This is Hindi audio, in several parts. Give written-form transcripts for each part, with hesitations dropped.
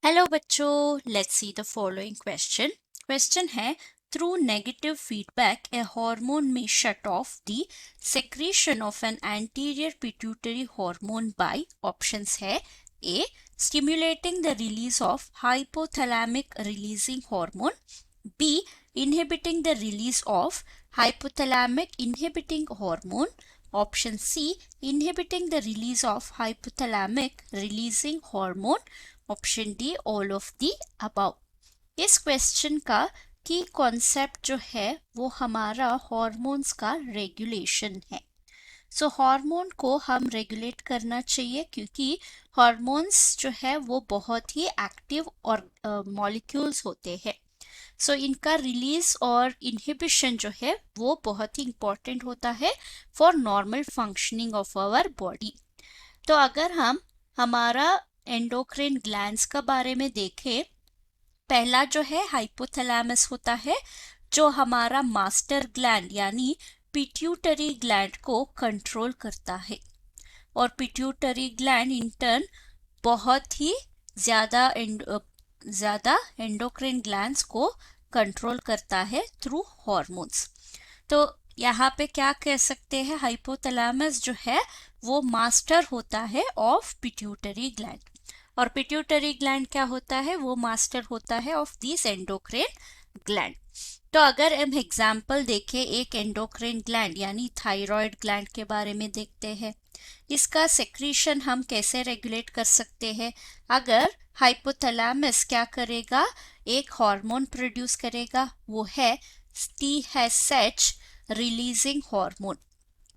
हेलो बच्चों, let's see the following question है through negative feedback a hormone may shut off the secretion of an anterior pituitary hormone by options है A stimulating the release of hypothalamic releasing hormone, B inhibiting the release of hypothalamic inhibiting hormone, option C inhibiting the release of hypothalamic releasing hormone, option D all of the above. इस क्वेश्चन का की कॉन्सेप्ट जो है वो हमारा हार्मोन्स का रेगुलेशन है। सो हार्मोन को हम रेगुलेट करना चाहिए क्योंकि हार्मोन्स जो है वो बहुत ही एक्टिव और मॉलिक्यूल्स होते हैं। सो इनका रिलीज और इनहिबिशन जो है वो बहुत ही इंपॉर्टेंट होता है for normal functioning of our body. तो अगर हम हमारा एंडोक्राइन ग्लैंड्स का बारे में देखें, पहला जो है हाइपोथैलेमस होता है जो हमारा मास्टर ग्लैंड यानी पिट्यूटरी ग्लैंड को कंट्रोल करता है, और पिट्यूटरी ग्लैंड इन टर्न बहुत ही ज्यादा एंडोक्राइन ग्लैंड्स को कंट्रोल करता है थ्रू हार्मोन्स। तो यहाँ पे क्या कह सकते हैं, हाइपोथैलेमस जो है वो मास्टर होता है ऑफ पिट्यूटरी ग्लैंड, और पिट्यूटरी ग्लैंड क्या होता है, वो मास्टर होता है ऑफ दिस एंडोक्राइन ग्लैंड। तो अगर हम एग्जाम्पल देखें एक एंडोक्राइन ग्लैंड यानी थायराइड ग्लैंड के बारे में देखते हैं, इसका सेक्रीशन हम कैसे रेगुलेट कर सकते हैं। अगर हाइपोथैलेमस क्या करेगा, एक हार्मोन प्रोड्यूस करेगा, वो है TSH रिलीजिंग हार्मोन।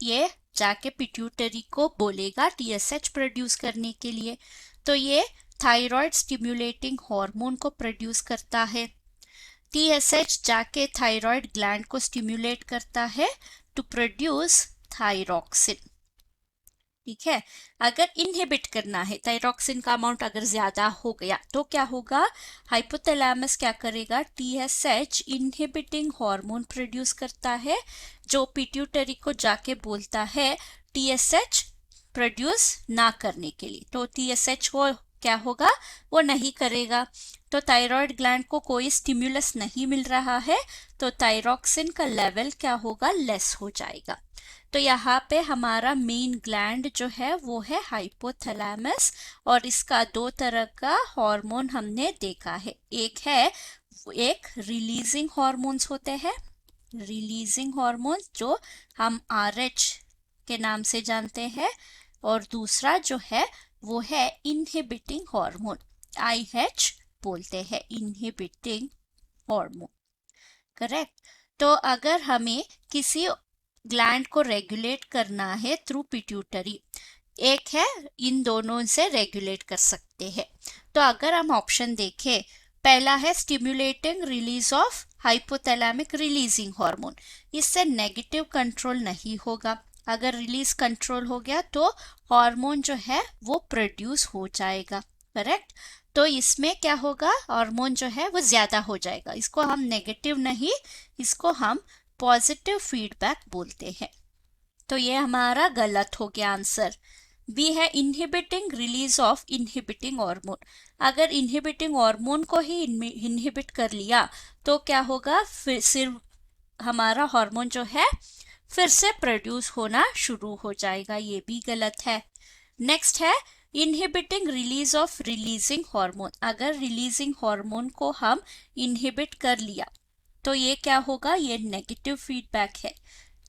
ये जाके पिट्यूटरी को बोलेगा TSH प्रोड्यूस करने के लिए, तो ये थायराइड स्टिमुलेटिंग हार्मोन को प्रोड्यूस करता है। TSH जाके थायराइड ग्लैंड को स्टिमुलेट करता है टू प्रोड्यूस थायरॉक्सिन। ठीक है, अगर इनहिबिट करना है, थायरॉक्सिन का अमाउंट अगर ज्यादा हो गया तो क्या होगा, हाइपोथैलेमस क्या करेगा, TSH इनहिबिटिंग हार्मोन प्रोड्यूस करता है जो पिट्यूटरी को जाके बोलता है TSH प्रोड्यूस ना करने के लिए। तो TSH को क्या होगा, वो नहीं करेगा, तो थायराइड ग्लैंड को कोई स्टिमुलस नहीं मिल रहा है, तो थायरॉक्सिन का लेवल क्या होगा, लेस हो जाएगा। तो यहाँ पे हमारा मेन ग्लैंड जो है वो है हाइपोथैलेमस, और इसका दो तरह का हार्मोन हमने देखा है, एक रिलीजिंग हार्मोन्स होते हैं, रिलीजिंग हार्मोन्स जो हम RH के नाम से जानते हैं, और दूसरा जो है वो है इनहिबिटिंग हार्मोन, IH बोलते हैं, इनहिबिटिंग हार्मोन। करेक्ट। तो अगर हमें किसी ग्लैंड को रेगुलेट करना है थ्रू पिट्यूटरी, एक है इन दोनों से रेगुलेट कर सकते हैं। तो अगर हम ऑप्शन देखें, पहला है stimulating release of hypothalamic releasing hormone, इससे नेगेटिव कंट्रोल नहीं होगा। अगर रिलीज कंट्रोल हो गया तो हार्मोन जो है वो प्रोड्यूस हो जाएगा। करेक्ट। तो इसमें क्या होगा, हार्मोन जो है वो ज्यादा हो जाएगा, इसको हम नेगेटिव नहीं, इसको हम पॉजिटिव फीडबैक बोलते हैं। तो ये हमारा गलत हो गया आंसर। बी है inhibiting release of inhibiting hormone. अगर इनहिबिटिंग हार्मोन को ही इनहिबिट कर लिया तो क्या होगा, फिर सिर्फ हमारा हार्मोन जो है फिर से प्रोड्यूस होना शुरू हो जाएगा, ये भी गलत है। नेक्स्ट है inhibiting release of releasing hormone. अगर रिलीजिंग हार्मोन को हम इनहिबिट कर लिया तो ये क्या होगा, ये नेगेटिव फीडबैक है,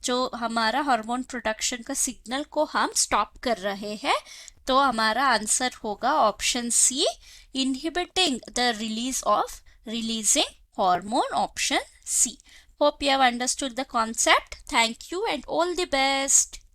जो हमारा हार्मोन प्रोडक्शन का सिग्नल को हम स्टॉप कर रहे हैं। तो हमारा आंसर होगा option C, inhibiting the release of releasing hormone, option C. Hope you have understood the concept. Thank you and all the best.